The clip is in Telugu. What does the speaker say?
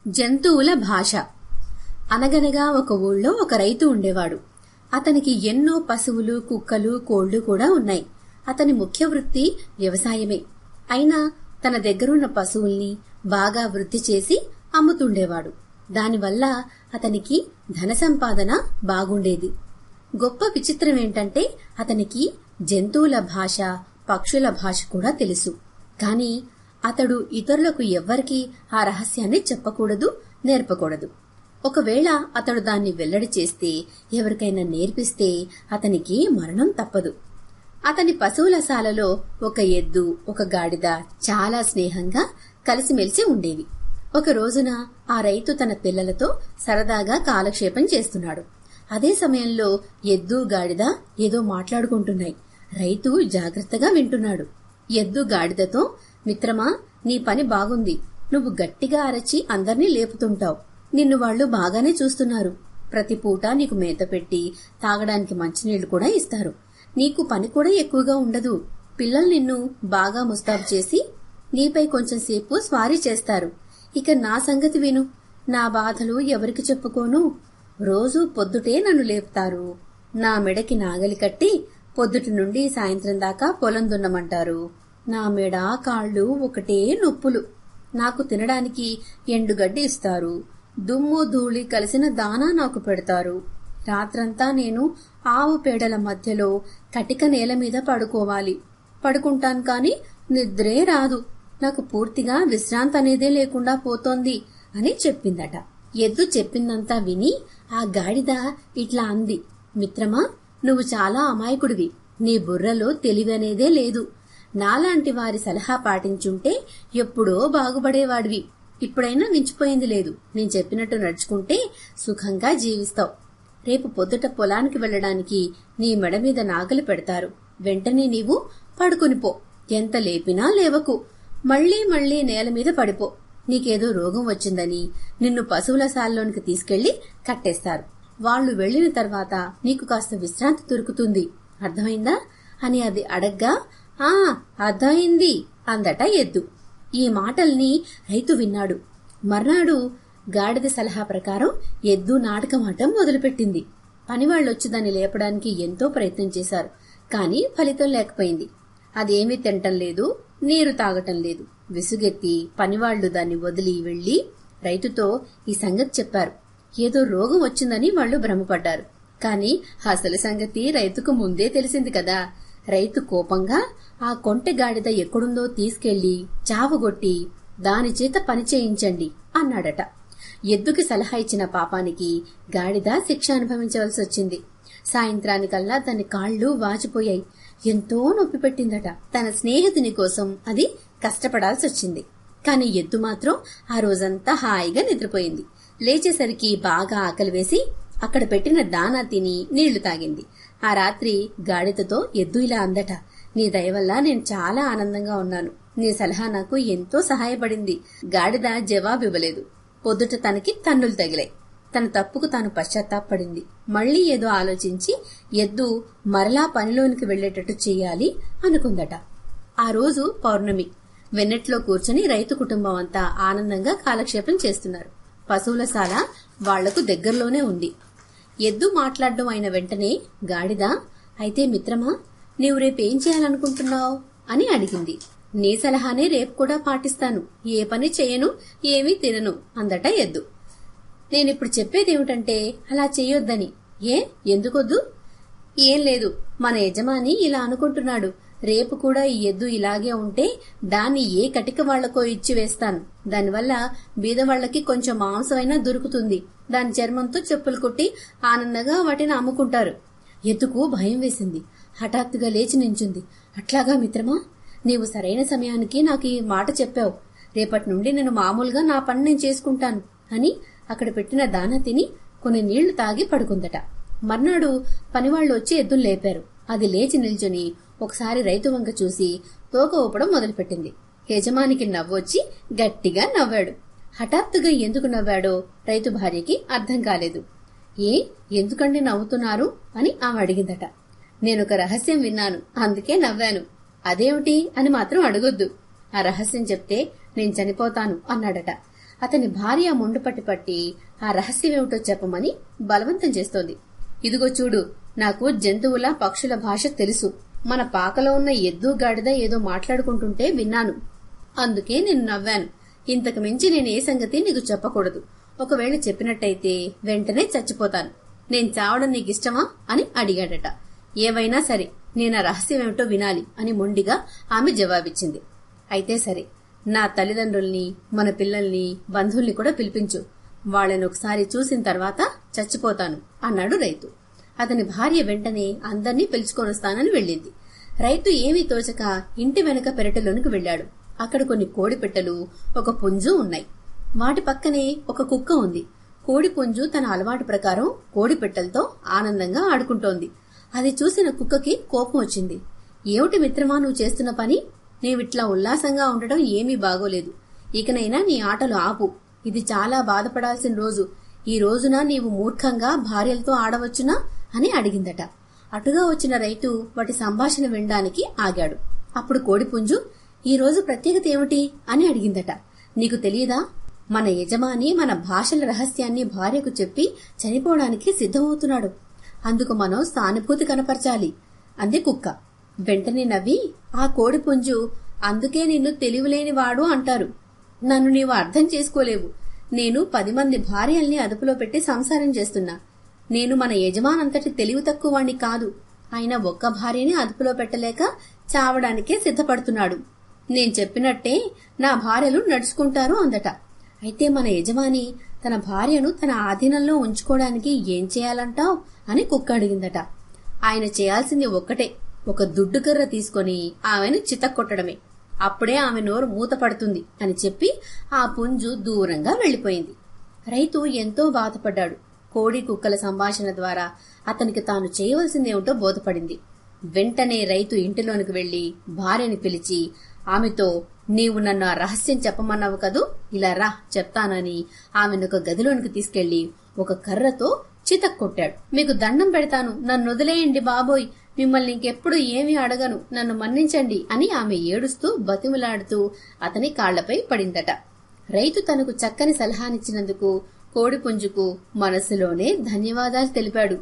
జంతువుల భాష. అనగనగా ఒక ఊళ్ళో ఒక రైతు ఉండేవాడు. అతనికి ఎన్నో పశువులు, కుక్కలు, కోళ్లు కూడా ఉన్నాయి. అతని ముఖ్య వృత్తి వ్యవసాయమే. అయినా తన దగ్గరున్న పశువుల్ని బాగా వృద్ధి చేసి అమ్ముతుండేవాడు. దానివల్ల అతనికి ధన సంపాదన బాగుండేది. గొప్ప విచిత్రమేంటంటే అతనికి జంతువుల భాష, పక్షుల భాష కూడా తెలుసు. కాని అతడు ఇతరులకు ఎవ్వరికీ ఆ రహస్యాన్ని చెప్పకూడదు, నేర్పకూడదు. ఒకవేళ అతడు దాన్ని వెల్లడి చేస్తే, ఎవరికైనా నేర్పిస్తే అతనికి మరణం తప్పదు. అతని పశువుల శాలలో ఒక ఎద్దు, ఒక గాడిద చాలా స్నేహంగా కలిసిమెలిసి ఉండేవి. ఒక రోజున ఆ రైతు తన పిల్లలతో సరదాగా కాలక్షేపం చేస్తున్నాడు. అదే సమయంలో ఎద్దు, గాడిద ఏదో మాట్లాడుకుంటున్నాయి. రైతు జాగ్రత్తగా వింటున్నాడు. ఎద్దు గాడిదతో, మిత్రమా, నీ పని బాగుంది. నువ్వు గట్టిగా అరచి అందర్నీ లేపుతుంటావు. నిన్ను వాళ్లు బాగానే చూస్తున్నారు. ప్రతి పూట నీకు మేత పెట్టి తాగడానికి మంచినీళ్లు కూడా ఇస్తారు. నీకు పని కూడా ఎక్కువగా ఉండదు. పిల్లలు నిన్ను బాగా ముస్తాబు చేసి నీపై కొంచెం సేపు స్వారీ చేస్తారు. ఇక నా సంగతి విను. నా బాధలు ఎవరికి చెప్పుకోను. రోజూ పొద్దుటే నన్ను లేపుతారు. నా మెడకి నాగలి కట్టి పొద్దుటి నుండి సాయంత్రం దాకా పొలం దున్నమంటారు. నా మెడ, కాళ్ళు ఒకటే నొప్పులు. నాకు తినడానికి ఎండుగడ్డి ఇస్తారు. దుమ్ము ధూళి కలిసిన దానా నాకు పెడతారు. రాత్రంతా నేను ఆవు పేడల మధ్యలో కటిక నేల మీద పడుకోవాలి. పడుకుంటాను కాని నిద్రే రాదు. నాకు పూర్తిగా విశ్రాంతి అనేదే లేకుండా పోతోంది అని చెప్పిందట. ఎద్దు చెప్పిందంతా విని ఆ గాడిద ఇట్లా అంది, మిత్రమా, నువ్వు చాలా అమాయకుడివి. నీ బుర్రలో తెలివి అనేదే లేదు. నాలాంటి వారి సలహా పాటించుంటే ఎప్పుడో బాగుపడేవాడివి. ఇప్పుడైనా మించిపోయింది లేదు. నేను చెప్పినట్టు నడుచుకుంటే సుఖంగా జీవిస్తావు. రేపు పొద్దుట పొలానికి వెళ్లడానికి నీ మెడ మీద నాగలి పెడతారు. వెంటనే నీవు పడుకునిపో. ఎంత లేపినా లేవకు. మళ్లీ మళ్లీ నేల మీద పడిపో. నీకేదో రోగం వచ్చిందని నిన్ను పశువుల శాలలోనికి తీసుకెళ్లి కట్టేస్తారు. వాళ్లు వెళ్లిన తర్వాత నీకు కాస్త విశ్రాంతి దొరుకుతుంది. అర్థమైందా అని అది అడగ్గా, ఆ, అర్థమైంది అందట ఎద్దు. ఈ మాటల్ని రైతు విన్నాడు. మర్నాడు గాడిద సలహా ప్రకారం ఎద్దు నాటకమాటం మొదలుపెట్టింది. పనివాళ్లొచ్చి దాన్ని లేపడానికి ఎంతో ప్రయత్నం చేశారు. కాని ఫలితం లేకపోయింది. అదేమీ తినటం లేదు, నీరు తాగటం లేదు. విసుగెత్తి పనివాళ్లు దాన్ని వదిలి వెళ్లి రైతుతో ఈ సంగతి చెప్పారు. ఏదో రోగం వచ్చిందని వాళ్లు భ్రమపడ్డారు. కాని అసలు సంగతి రైతుకు ముందే తెలిసింది కదా. రైతు కోపంగా ఆ కొంటె గాడిద ఎక్కడుందో తీసుకెళ్లి చావగొట్టి దాని చేత పని చేయించండి అన్నాడట. ఎద్దుకి సలహా ఇచ్చిన పాపానికి గాడిద శిక్ష అనుభవించవలసి వచ్చింది. సాయంత్రానికల్లా దాని కాళ్లు వాచిపోయాయి. ఎంతో నొప్పి పెట్టిందట. తన స్నేహితుని కోసం అది కష్టపడాల్సి వచ్చింది. కాని ఎద్దు మాత్రం ఆ రోజంతా హాయిగా నిద్రపోయింది. లేచేసరికి బాగా ఆకలి వేసి అక్కడ పెట్టిన దానా తిని నీళ్లు తాగింది. ఆ రాత్రి గాడిదతో ఎద్దు ఇలా అందట, నీ దయవల్ల నేను చాలా ఆనందంగా ఉన్నాను. నీ సలహా నాకు ఎంతో సహాయపడింది. గాడిద జవాబివ్వలేదు. పొద్దుట తనకి తన్నులు తగిలాయి. తన తప్పుకు తాను పశ్చాత్తాపడింది. మళ్లీ ఏదో ఆలోచించి ఎద్దు మరలా పనిలోనికి వెళ్లేటట్టు చెయ్యాలి అనుకుందట. ఆ రోజు పౌర్ణమి. వెన్నెట్లో కూర్చుని రైతు కుటుంబం అంతా ఆనందంగా కాలక్షేపం చేస్తున్నారు. పశువుల శాల వాళ్లకు దగ్గరలోనే ఉంది. ఎద్దు మాట్లాడడం అయిన వెంటనే గాడిద, అయితే మిత్రమా, నీవు రేపేం చేయాలనుకుంటున్నావు అని అడిగింది. నీ సలహానే రేపు కూడా పాటిస్తాను. ఏ పని చేయను, ఏమీ తినను అందట ఎద్దు. నేనిప్పుడు చెప్పేదేమిటంటే అలా చెయ్యొద్దని. ఎందుకొద్దు? ఏం లేదు, మన యజమాని ఇలా అనుకుంటున్నాడు. రేపు కూడా ఈ ఎద్దు ఇలాగే ఉంటే దాన్ని ఏ కటిక వాళ్లకో ఇచ్చి వేస్తాను. దానివల్ల బీదవాళ్లకి కొంచెం మాంసమైనా దొరుకుతుంది. దాని చర్మంతో చెప్పులు కుట్టి ఆనందంగా వాటిని అమ్ముకుంటారు. ఎద్దుకు భయం వేసింది. హఠాత్తుగా లేచి నించుంది. అట్లాగా మిత్రమా, నీవు సరైన సమయానికి నాకు ఈ మాట చెప్పావు. రేపటి నుండి నేను మామూలుగా నా పని నేను చేసుకుంటాను అని అక్కడ పెట్టిన దానా తిని కొన్ని నీళ్లు తాగి పడుకుందట. మర్నాడు పనివాళ్లు వచ్చి ఎద్దును లేపారు. అది లేచి నిల్చుని ఒకసారి రైతు వంక చూసి తోక ఊపడం మొదలుపెట్టింది. యజమానికి నవ్వొచ్చి గట్టిగా నవ్వాడు. హఠాత్తుగా ఎందుకు నవ్వాడో రైతు భార్యకి అర్థం కాలేదు. ఎందుకండి నవ్వుతున్నారు అని ఆమె అడిగిందట. నేనొక రహస్యం విన్నాను, అందుకే నవ్వాను. అదేమిటి అని మాత్రం అడగొద్దు. ఆ రహస్యం చెప్తే నేను చనిపోతాను అన్నాడట. అతని భార్య మొండు పట్టి ఆ రహస్యమేమిటో చెప్పమని బలవంతం చేస్తోంది. ఇదిగో చూడు, నాకు జంతువుల పక్షుల భాష తెలుసు. మన పాకలో ఉన్న ఎద్దు గాడిద ఏదో మాట్లాడుకుంటుంటే విన్నాను. అందుకే నేను నవ్వాను. ఇంతకు మించి నేను ఏ సంగతి నీకు చెప్పకూడదు. ఒకవేళ చెప్పినట్టయితే వెంటనే చచ్చిపోతాను. నేను చావడం నీకిష్టమా అని అడిగాడట. ఏవైనా సరే, నేనా రహస్యమేమిటో వినాలి అని మొండిగా ఆమె జవాబిచ్చింది. అయితే సరే, నా తల్లిదండ్రుల్ని, మన పిల్లల్ని, బంధువుల్ని కూడా పిలిపించు. వాళ్ళని ఒకసారి చూసిన తర్వాత చచ్చిపోతాను అన్నాడు రైతు. అతని భార్య వెంటనే అందర్నీ పిలుచుకొనొస్తానని వెళ్ళింది. రైతు ఏమీ తోచక ఇంటి వెనక పెరటిలోనికి వెళ్లాడు. అక్కడ కొన్ని కోడిపెట్టెలు, ఒక పుంజు ఉన్నాయి. వాటి పక్కనే ఒక కుక్క ఉంది. కోడి పుంజు తన అలవాటు ప్రకారం కోడిపెట్టెలతో ఆనందంగా ఆడుకుంటోంది. అది చూసిన కుక్కకి కోపం వచ్చింది. ఏమిటి మిత్రమా నువ్వు చేస్తున్న పని? నీవిట్లా ఉల్లాసంగా ఉండటం ఏమీ బాగోలేదు. ఇకనైనా నీ ఆటలు ఆపు. ఇది చాలా బాధపడాల్సిన రోజు. ఈ రోజున నీవు మూర్ఖంగా భార్యలతో ఆడవచ్చునా అని అడిగిందట. అటుగా వచ్చిన రైతు వాటి సంభాషణ వినడానికి ఆగాడు. అప్పుడు కోడిపుంజు, ఈ రోజు ప్రత్యేకత ఏమిటి అని అడిగిందట. నీకు తెలియదా? మన యజమాని మన భాషల రహస్యాన్ని భార్యకు చెప్పి చనిపోవడానికి సిద్ధమవుతున్నాడు. అందుకు మనం సానుభూతి కనపరచాలి అంది కుక్క. వెంటనే నవ్వి ఆ కోడిపుంజు, అందుకే నిన్ను తెలివిలేనివాడు అంటారు. నన్ను నీవు అర్థం చేసుకోలేవు. నేను 10 మంది భార్యల్ని అదుపులో పెట్టి సంసారం చేస్తున్నా. నేను మన యజమానంతటి తెలివి తక్కువ వాణ్ణి కాదు. ఆయన ఒక్క భార్యని అదుపులో పెట్టలేక చావడానికే సిద్ధపడుతున్నాడు. నేను చెప్పినట్టే నా భార్యలు నడుచుకుంటారు అందట. అయితే మన యజమాని తన భార్యను తన ఆధీనంలో ఉంచుకోవడానికి ఏం చేయాలంటావ్ అని కుక్క అడిగిందట. ఆయన చేయాల్సింది ఒక్కటే, ఒక దుడ్డుకర్ర తీసుకుని ఆమెను చితక్కొట్టడమే. అప్పుడే ఆమె నోరు మూతపడుతుంది అని చెప్పి ఆ పుంజు దూరంగా వెళ్లిపోయింది. రైతు ఎంతో బాధపడ్డాడు. కోడి కుక్కల సంభాషణ ద్వారా అతనికి తాను చేయవలసిందేమిటో బోధపడింది. వెంటనే రైతు ఇంటిలోనికి వెళ్లి భార్యని పిలిచి ఆమెతో, నీవు నన్ను ఆ రహస్యం చెప్పమన్నావు కదూ, ఇలా రా చెప్తానని ఆమెనొక గదిలోనికి తీసుకెళ్లి ఒక కర్రతో చితక్కొట్టాడు. మీకు దండం పెడతాను, నన్ను వదిలేయండి బాబోయ్, మిమ్మల్ని ఇంకెప్పుడు ఏమీ అడగను, నన్ను మన్నించండి అని ఆమె ఏడుస్తూ బతిమిలాడుతూ అతని కాళ్లపై పడిందట. రైతు తనకు చక్కని సలహానిచ్చినందుకు కోడిపుంజుకు మనసులోనే ధన్యవాదాలు తెలిపాడు.